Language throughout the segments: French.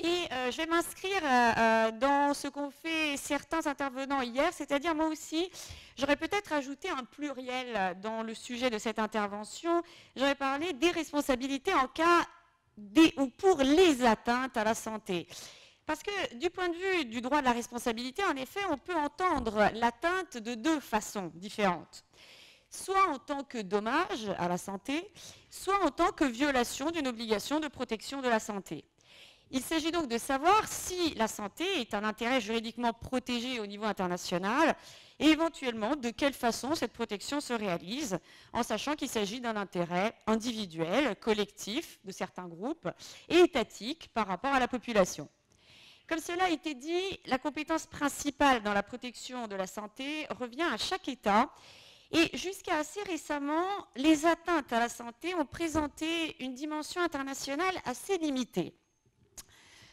Et je vais m'inscrire dans ce qu'ont fait certains intervenants hier, c'est-à-dire moi aussi, j'aurais peut-être ajouté un pluriel dans le sujet de cette intervention. J'aurais parlé des responsabilités en cas ou pour les atteintes à la santé. Parce que du point de vue du droit de la responsabilité, en effet, on peut entendre l'atteinte de deux façons différentes. Soit en tant que dommage à la santé, soit en tant que violation d'une obligation de protection de la santé. Il s'agit donc de savoir si la santé est un intérêt juridiquement protégé au niveau international et éventuellement de quelle façon cette protection se réalise, en sachant qu'il s'agit d'un intérêt individuel, collectif de certains groupes et étatique par rapport à la population. Comme cela a été dit, la compétence principale dans la protection de la santé revient à chaque État. Et jusqu'à assez récemment, les atteintes à la santé ont présenté une dimension internationale assez limitée.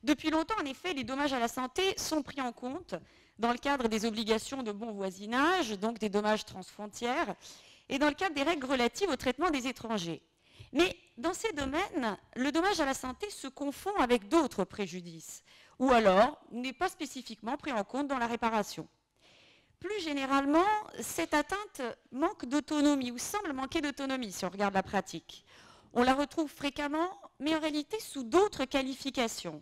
Depuis longtemps, en effet, les dommages à la santé sont pris en compte dans le cadre des obligations de bon voisinage, donc des dommages transfrontières, et dans le cadre des règles relatives au traitement des étrangers. Mais dans ces domaines, le dommage à la santé se confond avec d'autres préjudices, ou alors n'est pas spécifiquement pris en compte dans la réparation. Plus généralement, cette atteinte manque d'autonomie ou semble manquer d'autonomie si on regarde la pratique. On la retrouve fréquemment, mais en réalité sous d'autres qualifications,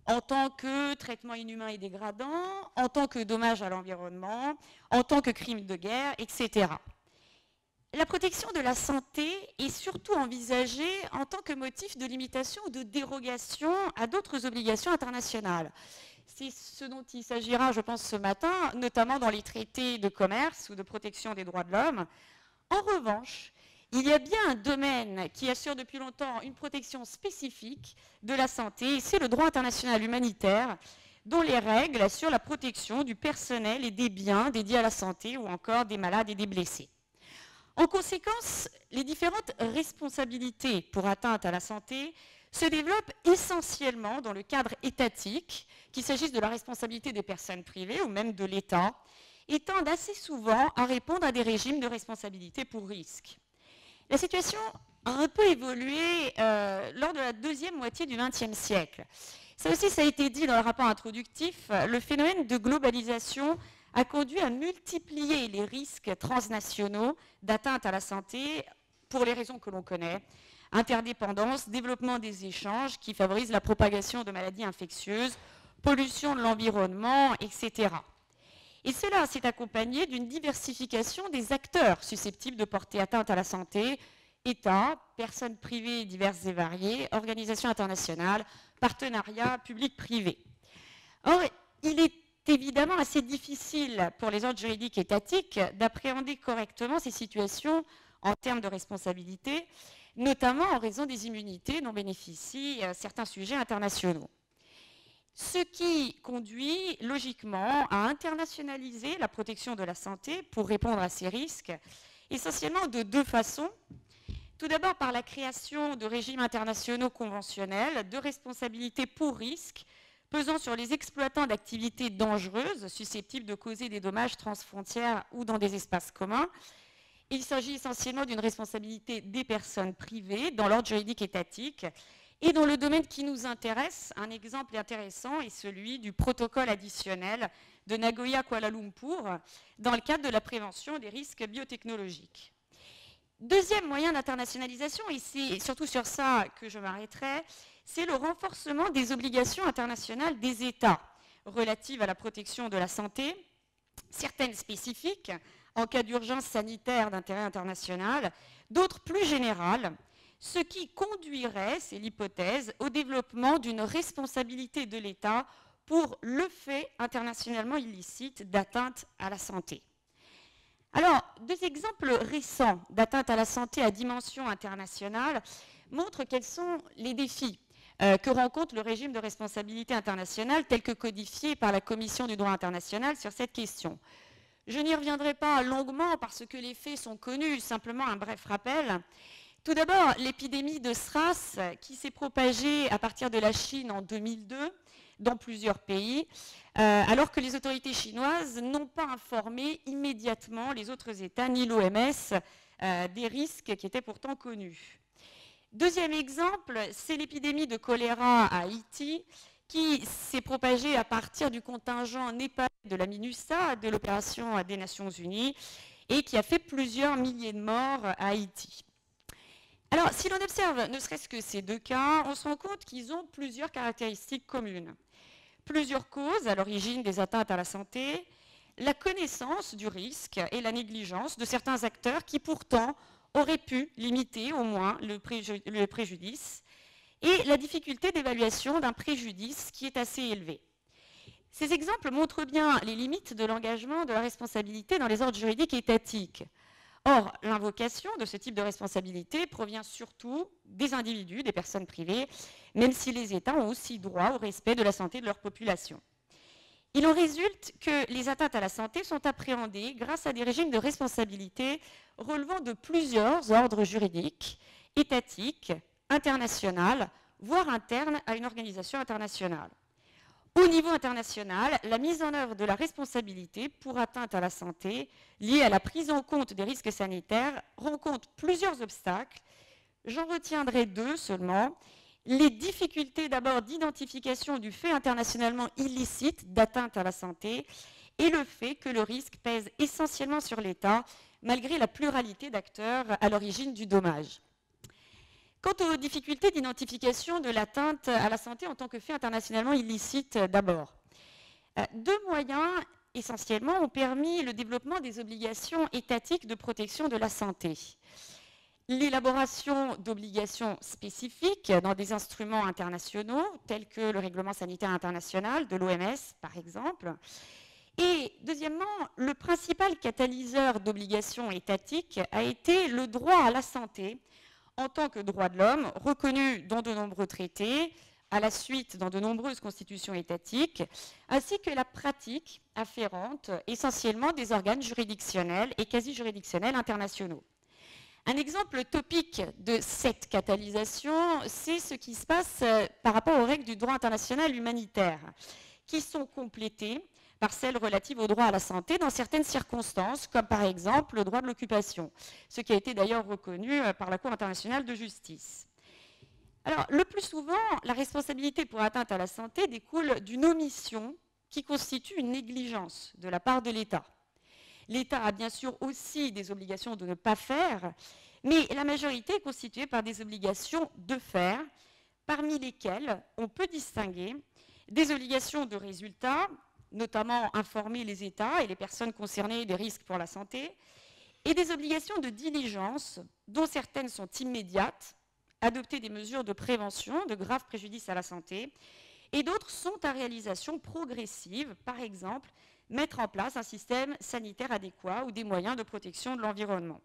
en tant que traitement inhumain et dégradant, en tant que dommage à l'environnement, en tant que crime de guerre, etc. La protection de la santé est surtout envisagée en tant que motif de limitation ou de dérogation à d'autres obligations internationales. C'est ce dont il s'agira, je pense, ce matin, notamment dans les traités de commerce ou de protection des droits de l'homme. En revanche, il y a bien un domaine qui assure depuis longtemps une protection spécifique de la santé, et c'est le droit international humanitaire, dont les règles assurent la protection du personnel et des biens dédiés à la santé ou encore des malades et des blessés. En conséquence, les différentes responsabilités pour atteinte à la santé se développent essentiellement dans le cadre étatique, qu'il s'agisse de la responsabilité des personnes privées ou même de l'État, et tendent assez souvent à répondre à des régimes de responsabilité pour risque. La situation a un peu évolué lors de la deuxième moitié du XXe siècle. Ça aussi, ça a été dit dans le rapport introductif, le phénomène de globalisation a conduit à multiplier les risques transnationaux d'atteinte à la santé pour les raisons que l'on connaît, interdépendance, développement des échanges qui favorisent la propagation de maladies infectieuses, pollution de l'environnement, etc. Et cela s'est accompagné d'une diversification des acteurs susceptibles de porter atteinte à la santé, États, personnes privées diverses et variées, organisations internationales, partenariats publics-privés. Or, il est évidemment assez difficile pour les ordres juridiques étatiques d'appréhender correctement ces situations en termes de responsabilité, notamment en raison des immunités dont bénéficient certains sujets internationaux. Ce qui conduit logiquement à internationaliser la protection de la santé pour répondre à ces risques, essentiellement de deux façons. Tout d'abord par la création de régimes internationaux conventionnels de responsabilité pour risque pesant sur les exploitants d'activités dangereuses susceptibles de causer des dommages transfrontières ou dans des espaces communs. Il s'agit essentiellement d'une responsabilité des personnes privées dans l'ordre juridique étatique. Et dans le domaine qui nous intéresse, un exemple intéressant est celui du protocole additionnel de Nagoya-Kuala Lumpur dans le cadre de la prévention des risques biotechnologiques. Deuxième moyen d'internationalisation, et c'est surtout sur ça que je m'arrêterai, c'est le renforcement des obligations internationales des États relatives à la protection de la santé, certaines spécifiques en cas d'urgence sanitaire d'intérêt international, d'autres plus générales, ce qui conduirait, c'est l'hypothèse, au développement d'une responsabilité de l'État pour le fait internationalement illicite d'atteinte à la santé. Alors, deux exemples récents d'atteinte à la santé à dimension internationale montrent quels sont les défis que rencontre le régime de responsabilité internationale tel que codifié par la Commission du droit international sur cette question. Je n'y reviendrai pas longuement parce que les faits sont connus, simplement un bref rappel. Tout d'abord, l'épidémie de SRAS qui s'est propagée à partir de la Chine en 2002 dans plusieurs pays, alors que les autorités chinoises n'ont pas informé immédiatement les autres États ni l'OMS des risques qui étaient pourtant connus. Deuxième exemple, c'est l'épidémie de choléra à Haïti qui s'est propagé à partir du contingent népalais de la MINUSTAH, de l'opération des Nations Unies, et qui a fait plusieurs milliers de morts à Haïti. Alors, si l'on observe ne serait-ce que ces deux cas, on se rend compte qu'ils ont plusieurs caractéristiques communes. Plusieurs causes à l'origine des atteintes à la santé, la connaissance du risque et la négligence de certains acteurs qui pourtant auraient pu limiter au moins le préjudice, et la difficulté d'évaluation d'un préjudice qui est assez élevé. Ces exemples montrent bien les limites de l'engagement de la responsabilité dans les ordres juridiques étatiques. Or, l'invocation de ce type de responsabilité provient surtout des individus, des personnes privées, même si les États ont aussi droit au respect de la santé de leur population. Il en résulte que les atteintes à la santé sont appréhendées grâce à des régimes de responsabilité relevant de plusieurs ordres juridiques, étatiques, internationales, voire internes à une organisation internationale. Au niveau international, la mise en œuvre de la responsabilité pour atteinte à la santé liée à la prise en compte des risques sanitaires rencontre plusieurs obstacles. J'en retiendrai deux seulement. Les difficultés d'abord d'identification du fait internationalement illicite d'atteinte à la santé et le fait que le risque pèse essentiellement sur l'État malgré la pluralité d'acteurs à l'origine du dommage. Quant aux difficultés d'identification de l'atteinte à la santé en tant que fait internationalement illicite d'abord, deux moyens essentiellement ont permis le développement des obligations étatiques de protection de la santé. L'élaboration d'obligations spécifiques dans des instruments internationaux, tels que le règlement sanitaire international de l'OMS, par exemple. Et deuxièmement, le principal catalyseur d'obligations étatiques a été le droit à la santé en tant que droit de l'homme, reconnu dans de nombreux traités, à la suite dans de nombreuses constitutions étatiques, ainsi que la pratique afférente essentiellement des organes juridictionnels et quasi-juridictionnels internationaux. Un exemple topique de cette catalysation, c'est ce qui se passe par rapport aux règles du droit international humanitaire, qui sont complétées par celles relatives au droit à la santé dans certaines circonstances, comme par exemple le droit de l'occupation, ce qui a été d'ailleurs reconnu par la Cour internationale de justice. Alors, le plus souvent, la responsabilité pour atteinte à la santé découle d'une omission qui constitue une négligence de la part de l'État. L'État a bien sûr aussi des obligations de ne pas faire, mais la majorité est constituée par des obligations de faire, parmi lesquelles on peut distinguer des obligations de résultat, notamment informer les États et les personnes concernées des risques pour la santé, et des obligations de diligence, dont certaines sont immédiates, adopter des mesures de prévention de graves préjudices à la santé, et d'autres sont à réalisation progressive, par exemple, mettre en place un système sanitaire adéquat ou des moyens de protection de l'environnement.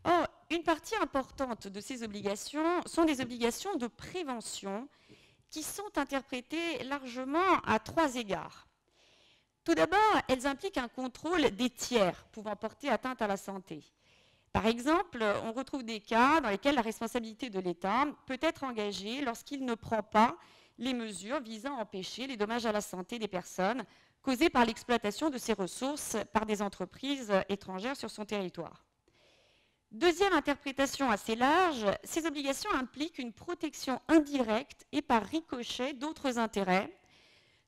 Or, une partie importante de ces obligations sont des obligations de prévention qui sont interprétées largement à trois égards. Tout d'abord, elles impliquent un contrôle des tiers pouvant porter atteinte à la santé. Par exemple, on retrouve des cas dans lesquels la responsabilité de l'État peut être engagée lorsqu'il ne prend pas les mesures visant à empêcher les dommages à la santé des personnes causés par l'exploitation de ces ressources par des entreprises étrangères sur son territoire. Deuxième interprétation assez large, ces obligations impliquent une protection indirecte et par ricochet d'autres intérêts,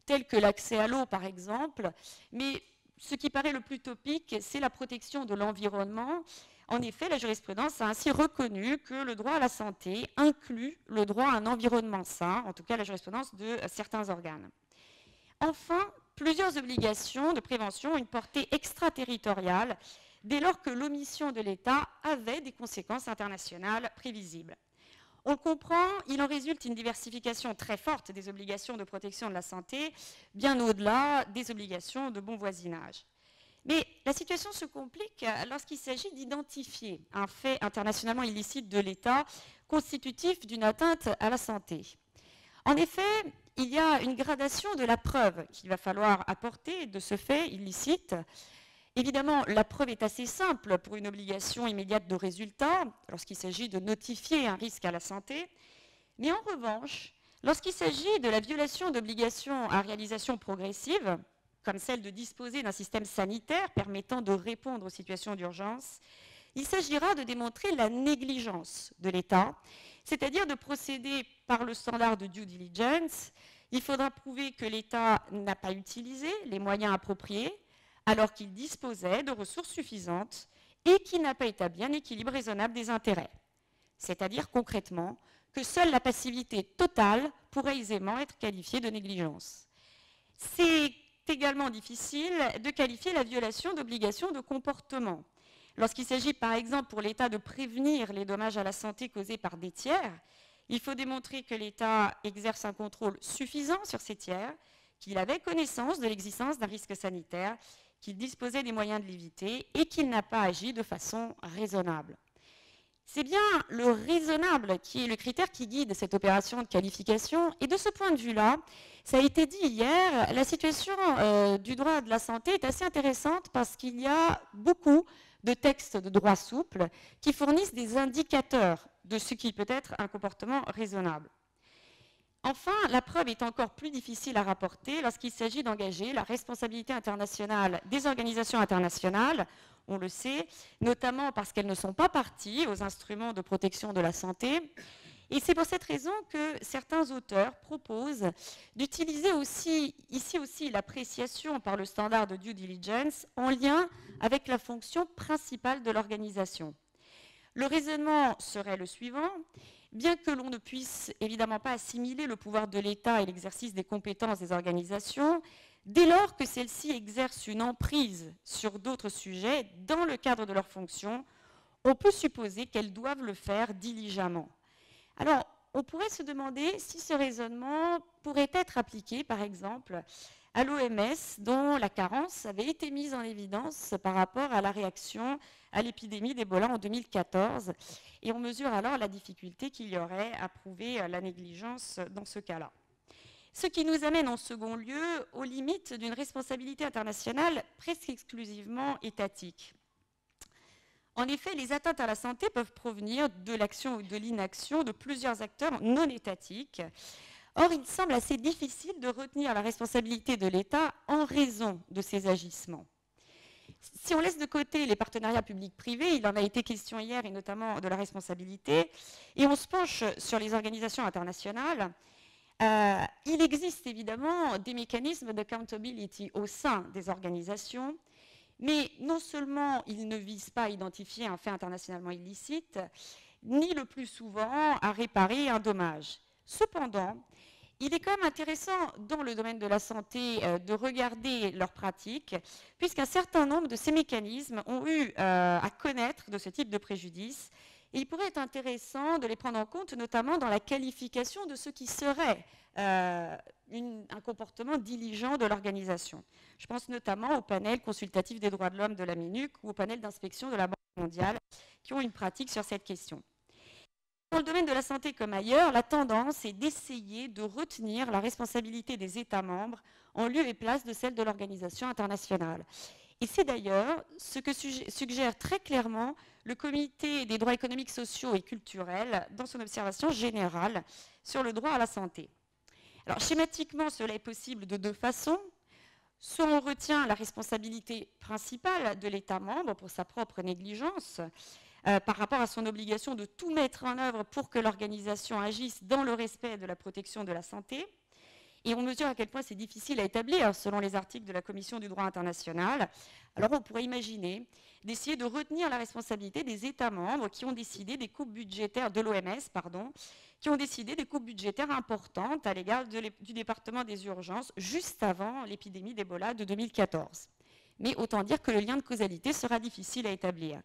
tels que l'accès à l'eau par exemple, mais ce qui paraît le plus topique, c'est la protection de l'environnement. En effet, la jurisprudence a ainsi reconnu que le droit à la santé inclut le droit à un environnement sain, en tout cas la jurisprudence de certains organes. Enfin, plusieurs obligations de prévention ont une portée extraterritoriale dès lors que l'omission de l'État avait des conséquences internationales prévisibles. On le comprend, il en résulte une diversification très forte des obligations de protection de la santé, bien au-delà des obligations de bon voisinage. Mais la situation se complique lorsqu'il s'agit d'identifier un fait internationalement illicite de l'État constitutif d'une atteinte à la santé. En effet, il y a une gradation de la preuve qu'il va falloir apporter de ce fait illicite. Évidemment, la preuve est assez simple pour une obligation immédiate de résultat, lorsqu'il s'agit de notifier un risque à la santé. Mais en revanche, lorsqu'il s'agit de la violation d'obligations à réalisation progressive, comme celle de disposer d'un système sanitaire permettant de répondre aux situations d'urgence, il s'agira de démontrer la négligence de l'État, c'est-à-dire de procéder par le standard de due diligence, Il faudra prouver que l'État n'a pas utilisé les moyens appropriés alors qu'il disposait de ressources suffisantes et qu'il n'a pas établi un équilibre raisonnable des intérêts. C'est-à-dire concrètement que seule la passivité totale pourrait aisément être qualifiée de négligence. C'est également difficile de qualifier la violation d'obligations de comportement. Lorsqu'il s'agit par exemple pour l'État de prévenir les dommages à la santé causés par des tiers, il faut démontrer que l'État exerce un contrôle suffisant sur ces tiers, qu'il avait connaissance de l'existence d'un risque sanitaire, qu'il disposait des moyens de l'éviter et qu'il n'a pas agi de façon raisonnable. C'est bien le raisonnable qui est le critère qui guide cette opération de qualification. Et de ce point de vue-là, ça a été dit hier, la situation du droit de la santé est assez intéressante parce qu'il y a beaucoup de textes de droit souple qui fournissent des indicateurs de ce qui peut être un comportement raisonnable. Enfin, la preuve est encore plus difficile à rapporter lorsqu'il s'agit d'engager la responsabilité internationale des organisations internationales, on le sait, notamment parce qu'elles ne sont pas parties aux instruments de protection de la santé. Et c'est pour cette raison que certains auteurs proposent d'utiliser ici aussi l'appréciation par le standard de due diligence en lien avec la fonction principale de l'organisation. Le raisonnement serait le suivant. Bien que l'on ne puisse évidemment pas assimiler le pouvoir de l'État et l'exercice des compétences des organisations, dès lors que celles-ci exercent une emprise sur d'autres sujets dans le cadre de leurs fonctions, on peut supposer qu'elles doivent le faire diligemment. Alors, on pourrait se demander si ce raisonnement pourrait être appliqué, par exemple, à l'OMS, dont la carence avait été mise en évidence par rapport à la réaction à l'épidémie d'Ebola en 2014. Et on mesure alors la difficulté qu'il y aurait à prouver la négligence dans ce cas-là. Ce qui nous amène en second lieu aux limites d'une responsabilité internationale presque exclusivement étatique. En effet, les atteintes à la santé peuvent provenir de l'action ou de l'inaction de plusieurs acteurs non étatiques. Or, il semble assez difficile de retenir la responsabilité de l'État en raison de ces agissements. Si on laisse de côté les partenariats publics-privés, il en a été question hier, et notamment de la responsabilité, et on se penche sur les organisations internationales, il existe évidemment des mécanismes d'accountability au sein des organisations, mais non seulement ils ne visent pas à identifier un fait internationalement illicite, ni le plus souvent à réparer un dommage. Cependant, il est quand même intéressant dans le domaine de la santé de regarder leurs pratiques, puisqu'un certain nombre de ces mécanismes ont eu à connaître de ce type de préjudice. Et il pourrait être intéressant de les prendre en compte, notamment dans la qualification de ce qui serait un comportement diligent de l'organisation. Je pense notamment au panel consultatif des droits de l'homme de la MINUC ou au panel d'inspection de la Banque mondiale qui ont une pratique sur cette question. Dans le domaine de la santé comme ailleurs, la tendance est d'essayer de retenir la responsabilité des États membres en lieu et place de celle de l'organisation internationale. Et c'est d'ailleurs ce que suggère très clairement le Comité des droits économiques, sociaux et culturels dans son observation générale sur le droit à la santé. Alors schématiquement, cela est possible de deux façons. Soit on retient la responsabilité principale de l'État membre pour sa propre négligence, par rapport à son obligation de tout mettre en œuvre pour que l'organisation agisse dans le respect de la protection de la santé. Et on mesure à quel point c'est difficile à établir selon les articles de la Commission du droit international. Alors on pourrait imaginer d'essayer de retenir la responsabilité des États membres qui ont décidé des coupes budgétaires de l'OMS, qui ont décidé des coupes budgétaires importantes à l'égard du département des urgences juste avant l'épidémie d'Ebola de 2014. Mais autant dire que le lien de causalité sera difficile à établir.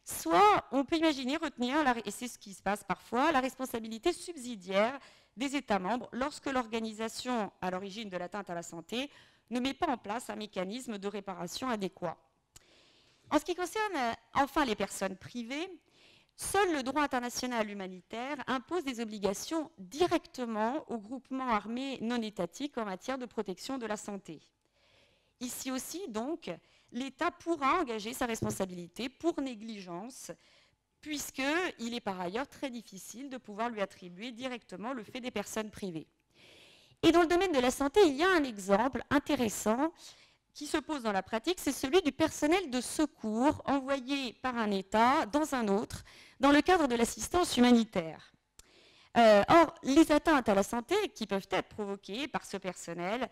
Soit on peut imaginer retenir, et c'est ce qui se passe parfois, la responsabilité subsidiaire des États membres lorsque l'organisation à l'origine de l'atteinte à la santé ne met pas en place un mécanisme de réparation adéquat. En ce qui concerne enfin les personnes privées, seul le droit international humanitaire impose des obligations directement aux groupements armés non étatiques en matière de protection de la santé. Ici aussi, donc, l'État pourra engager sa responsabilité pour négligence, puisqu'il est par ailleurs très difficile de pouvoir lui attribuer directement le fait des personnes privées. Et dans le domaine de la santé, il y a un exemple intéressant qui se pose dans la pratique, c'est celui du personnel de secours envoyé par un État dans un autre, dans le cadre de l'assistance humanitaire. Or, les atteintes à la santé qui peuvent être provoquées par ce personnel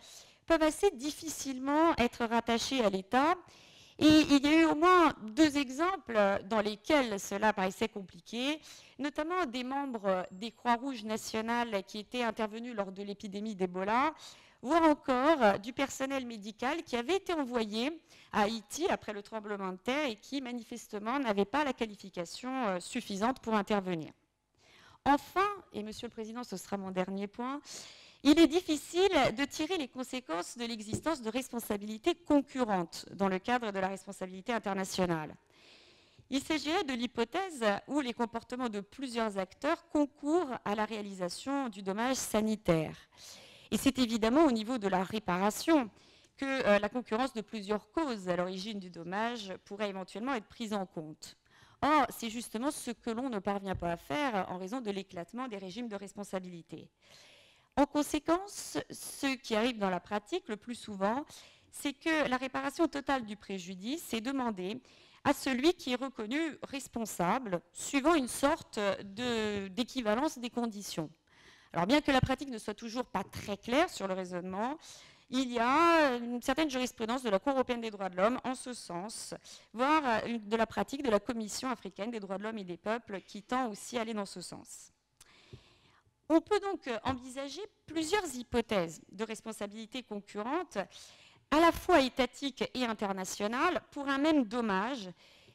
peuvent assez difficilement être rattachées à l'État. Et il y a eu au moins 2 exemples dans lesquels cela paraissait compliqué, notamment des membres des Croix-Rouges nationales qui étaient intervenus lors de l'épidémie d'Ebola, voire encore du personnel médical qui avait été envoyé à Haïti après le tremblement de terre et qui manifestement n'avait pas la qualification suffisante pour intervenir. Enfin, et Monsieur le Président, ce sera mon dernier point, il est difficile de tirer les conséquences de l'existence de responsabilités concurrentes dans le cadre de la responsabilité internationale. Il s'agirait de l'hypothèse où les comportements de plusieurs acteurs concourent à la réalisation du dommage sanitaire. Et c'est évidemment au niveau de la réparation que la concurrence de plusieurs causes à l'origine du dommage pourrait éventuellement être prise en compte. Or, c'est justement ce que l'on ne parvient pas à faire en raison de l'éclatement des régimes de responsabilité. En conséquence, ce qui arrive dans la pratique le plus souvent, c'est que la réparation totale du préjudice est demandée à celui qui est reconnu responsable, suivant une sorte d'équivalence des conditions. Alors bien que la pratique ne soit toujours pas très claire sur le raisonnement, il y a une certaine jurisprudence de la Cour européenne des droits de l'homme en ce sens, voire de la pratique de la Commission africaine des droits de l'homme et des peuples qui tend aussi à aller dans ce sens. On peut donc envisager plusieurs hypothèses de responsabilité concurrente, à la fois étatiques et internationales, pour un même dommage,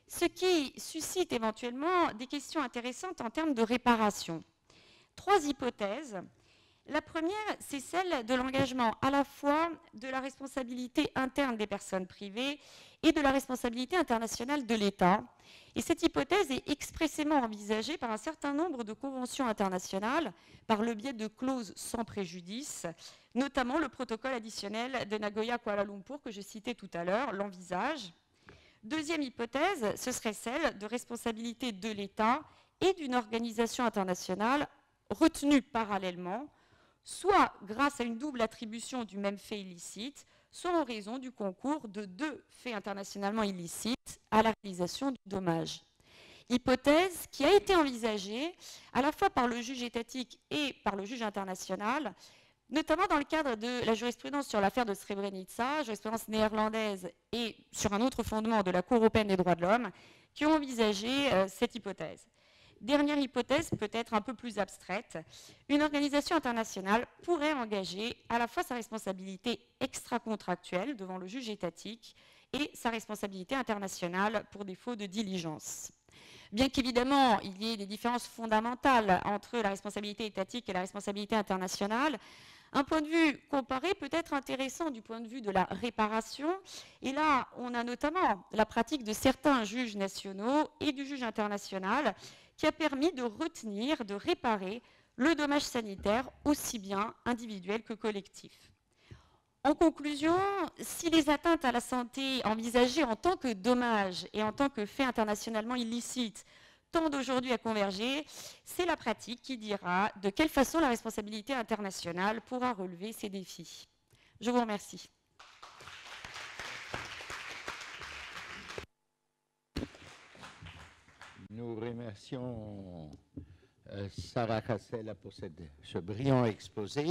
ce qui suscite éventuellement des questions intéressantes en termes de réparation. 3 hypothèses. La première, c'est celle de l'engagement à la fois de la responsabilité interne des personnes privées et de la responsabilité internationale de l'État. Et cette hypothèse est expressément envisagée par un certain nombre de conventions internationales par le biais de clauses sans préjudice, notamment le protocole additionnel de Nagoya-Kuala Lumpur que je citais tout à l'heure l'envisage. Deuxième hypothèse, ce serait celle de responsabilité de l'État et d'une organisation internationale retenue parallèlement, soit grâce à une double attribution du même fait illicite, soit en raison du concours de 2 faits internationalement illicites à la réalisation du dommage. Hypothèse qui a été envisagée à la fois par le juge étatique et par le juge international, notamment dans le cadre de la jurisprudence sur l'affaire de Srebrenica, jurisprudence néerlandaise, et sur un autre fondement de la Cour européenne des droits de l'homme, qui ont envisagé cette hypothèse. Dernière hypothèse, peut-être un peu plus abstraite, une organisation internationale pourrait engager à la fois sa responsabilité extra-contractuelle devant le juge étatique et sa responsabilité internationale pour défaut de diligence. Bien qu'évidemment, il y ait des différences fondamentales entre la responsabilité étatique et la responsabilité internationale, un point de vue comparé peut être intéressant du point de vue de la réparation. Et là, on a notamment la pratique de certains juges nationaux et du juge international qui a permis de retenir, de réparer le dommage sanitaire aussi bien individuel que collectif. En conclusion, si les atteintes à la santé envisagées en tant que dommage et en tant que fait internationalement illicite tendent aujourd'hui à converger, c'est la pratique qui dira de quelle façon la responsabilité internationale pourra relever ces défis. Je vous remercie. Nous remercions Sarah Cassella pour ce brillant exposé.